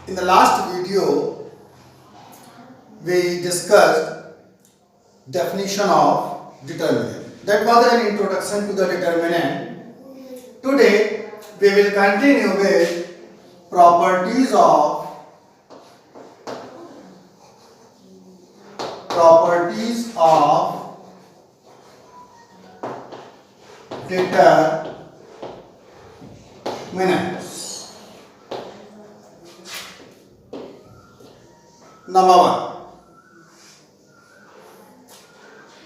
In the last video, we discussed definition of determinant. That was an introduction to the determinant. Today, we will continue with properties of determinants. Number one,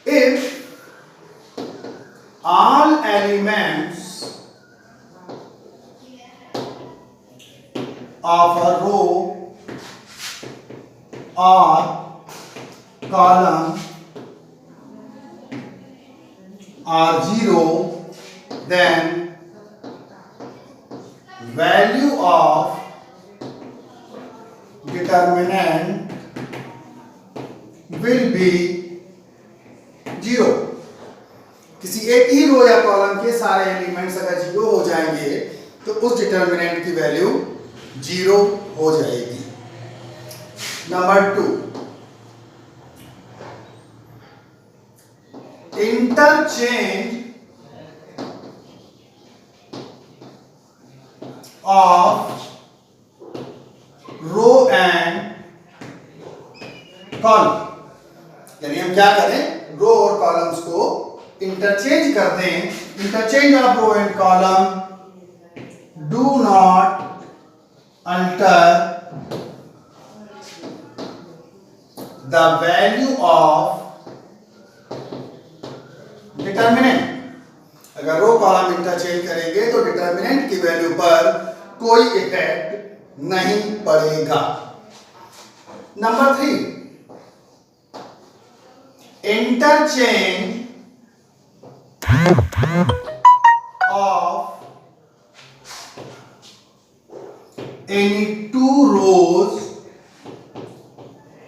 if all elements of a row or column are zero, then value of determinant will be zero. किसी एक ही रो या column के सारे elements अगर zero हो जाएंगे तो उस डिटर्मिनेंट की वैल्यू जीरो हो जाएगी। Number two, interchange of row and column, यानी हम क्या करें, रो और कॉलम्स को इंटरचेंज कर दें। Interchange of row and column do not alter the value of determinant. अगर रो कॉलम इंटरचेंज करेंगे तो डिटर्मिनेंट की वैल्यू पर कोई इफेक्ट नहीं पड़ेगा। Number three, interchange of any two rows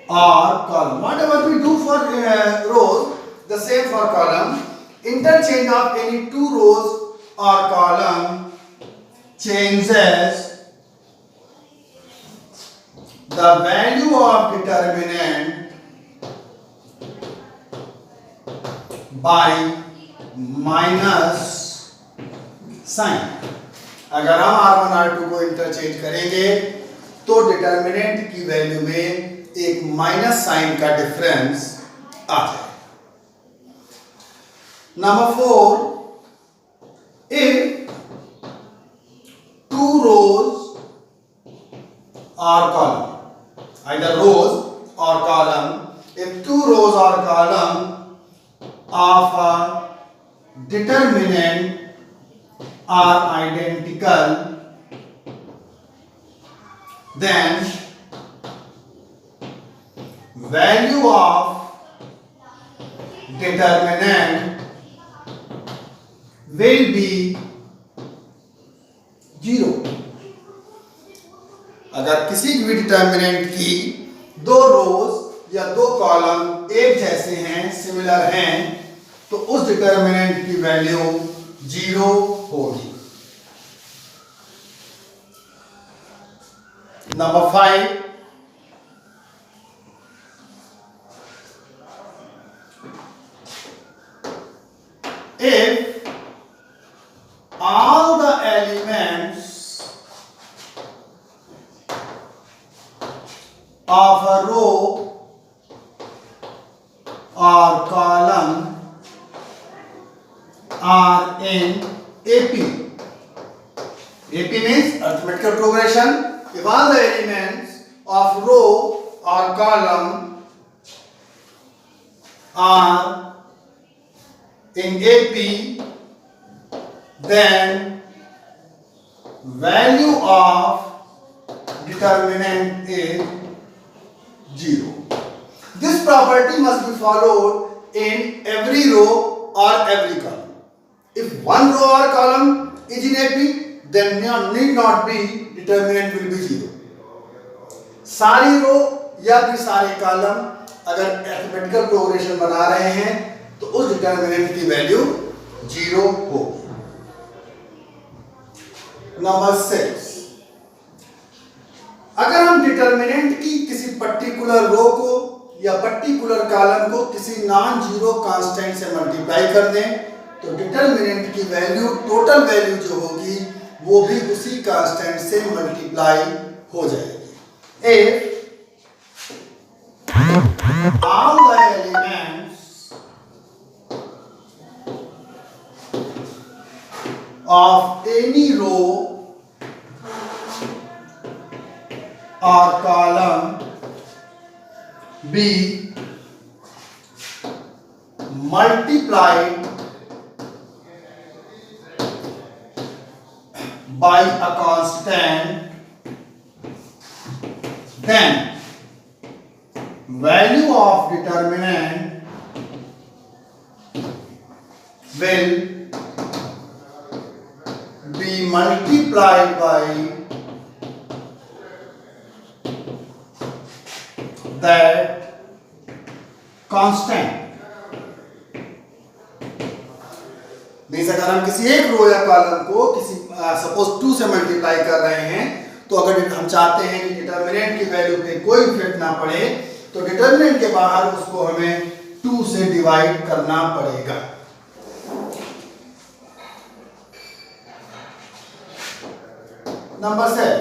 or column. Whatever we do for rows, the same for column. Interchange of any two rows or column changes the value of determinant by minus sign. अगर हम R1 R2 को interchange करेंगे तो determinant की value में एक minus sign का difference आ जाए। Number four, if two rows और column, either rows or column, if two rows or column of a determinant are identical, then value of determinant will be zero। अगर किसी भी determinant की दो रोज या दो कॉलम एक जैसे हैं, सिमिलर हैं, तो उस डिटर्मिनेंट की वैल्यू जीरो होगी। Number five, if all the elements of a row or column are in AP. AP means arithmetical progression. If all the elements of row or column are in AP, then value of determinant is zero. This property must be followed in every row or every column. If one row or column is in AP, then need not be determinant will be zero. सारी रो या फिर सारे column अगर arithmetical progression बना रहे हैं तो उस डिटर्मिनेंट की वैल्यू जीरो होगी। नंबर 6, अगर हम डिटर्मिनेंट की किसी पर्टिकुलर रो को या पर्टिकुलर कॉलम को किसी नॉन जीरो कांस्टेंट से मल्टीप्लाई कर दें तो डिटर्मिनेंट की वैल्यू, टोटल वैल्यू जो होगी वो भी उसी कांस्टेंट से मल्टीप्लाई हो जाएगी। If all the elements of any row or column be multiplied by a constant, then value of determinant will be multiplied by that constant। Means अगर हम किसी एक रो या कॉलम को किसी सपोज 2 से मल्टीप्लाई कर रहे हैं तो अगर हम चाहते हैं कि डिटर्मिनेंट की वैल्यू पे कोई इफेक्ट ना पड़े तो डिटर्मिनेंट के बाहर उसको हमें 2 से डिवाइड करना पड़ेगा। Number 7.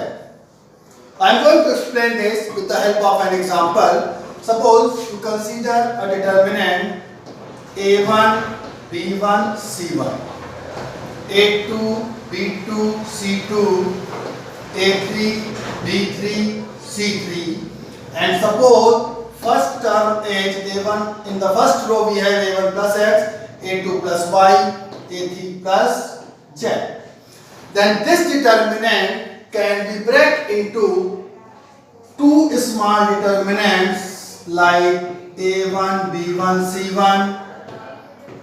I am going to explain this with the help of an example. Suppose you consider a determinant A1, B1, C1, A2, B2, C2, A3, B3, C3, and suppose first term is A1. In the first row we have A1 plus X, A2 plus Y, A3 plus Z. Then this determinant can be broken into two small determinants like A1, B1, C1,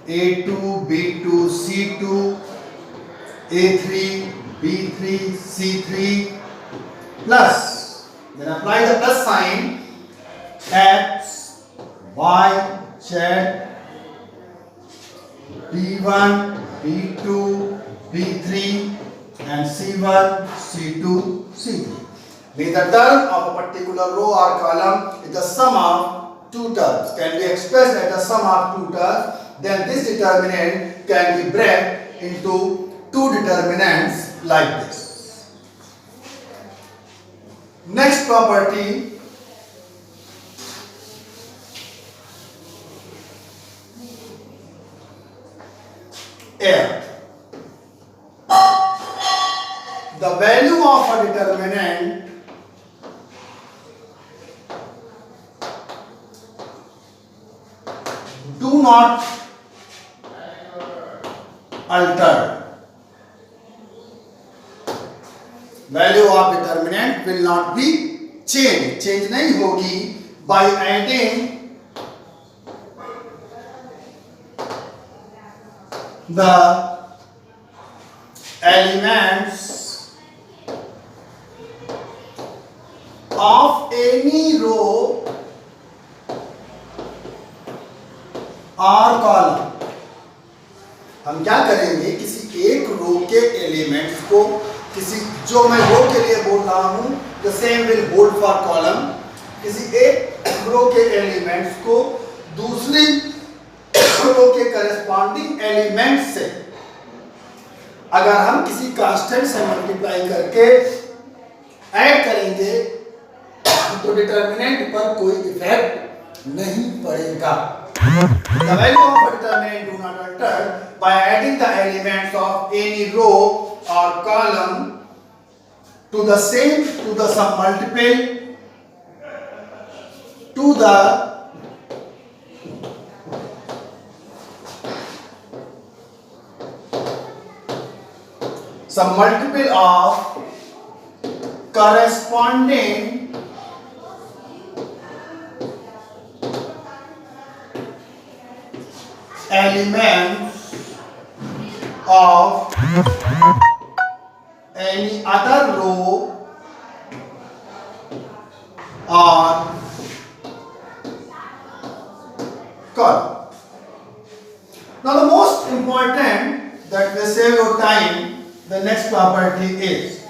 A2, B2, C2, A3, B3, C3 plus, then apply the plus sign, X, Y, Z, B1, B2, B3 and C1, C2, C3. With the term of a particular row or column is the sum of two terms, can be expressed as the sum of two terms, then this determinant can be broken into two determinants like this. Next property, F. The value of a determinant do not alter. Value of determinant will not be changed. Change नहीं होगी by adding the elements of any row और column. हम क्या करेंगे, किसी एक रो के elements को, किसी जो मैं रो के लिए बोल रहा हूं the same will hold for column, किसी एक रो के एलिमेंट्स को दूसरी रो के करस्पॉन्डिंग एलिमेंट से अगर हम किसी कांस्टेंट से मल्टीप्लाई करके ऐड करेंगे तो डिटर्मिनेंट पर कोई इफेक्ट नहीं पड़ेगा। The value of a determinant do not alter by adding the elements of any row or column to the same, to the sum multiple, to the sum multiple of corresponding elements of any other row or column. Now the most important, that will save your time, the next property is,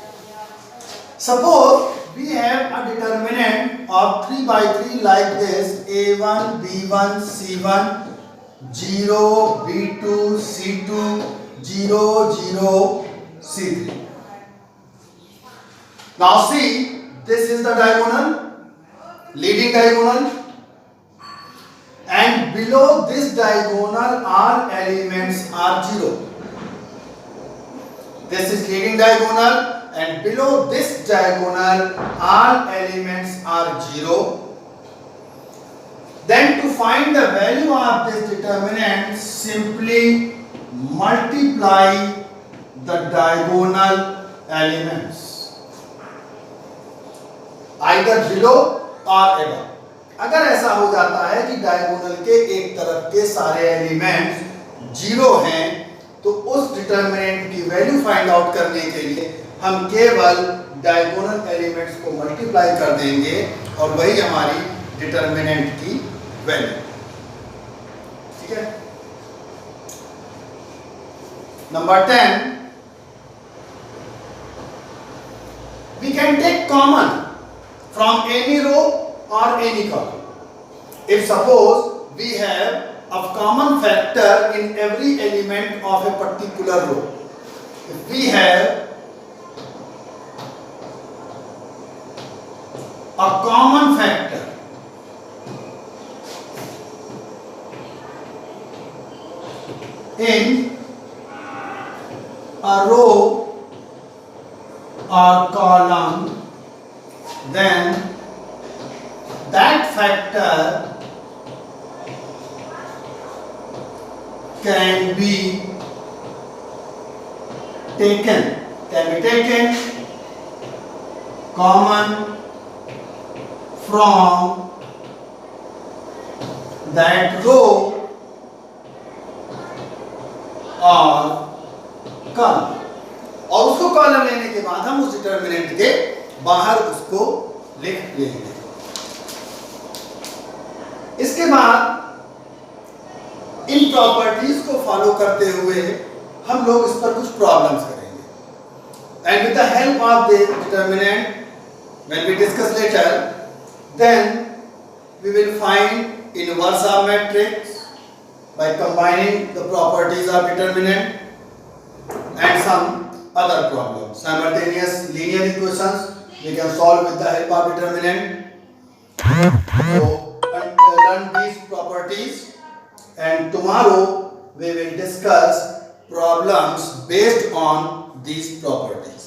suppose we have a determinant of 3 by 3 like this: A1, B1, C1, 0, B2, C2, 0, 0, C3. Now see, this is the diagonal, leading diagonal, and below this diagonal all elements are 0. This is leading diagonal, and below this diagonal all elements are 0. Then to find the value of this determinant, simply multiply the diagonal elements either below or above. अगर ऐसा हो जाता है कि diagonal के एक तरफ के सारे एलिमेंट्स 0 हैं, तो उस डिटरमिनेंट की वैल्यू फाइंड आउट करने के लिए हम केवल डायगोनल एलिमेंट्स को मल्टीप्लाई कर देंगे और वही हमारी डिटरमिनेंट की वैल्यू। ठीक है। Number 10, we can take common from any row or any column. If suppose we have a common factor in every element of a particular row, if we have a common factor in a row or column, then that factor can be taken common from that row और column, और उसको column लेने के बाद हम उस determinant के बाहर उसको लिख लेंगे। इसके बाद इन प्रॉपर्टीज को फॉलो करते हुए हम लोग इस पर कुछ प्रॉब्लम्स करेंगे, and with the help of the determinant when we discuss later, then we will find inverse of matrix by combining the properties of determinant and some other problems. Simultaneous linear equations we can solve with the help of determinant. So learn these properties, and tomorrow we will discuss problems based on these properties.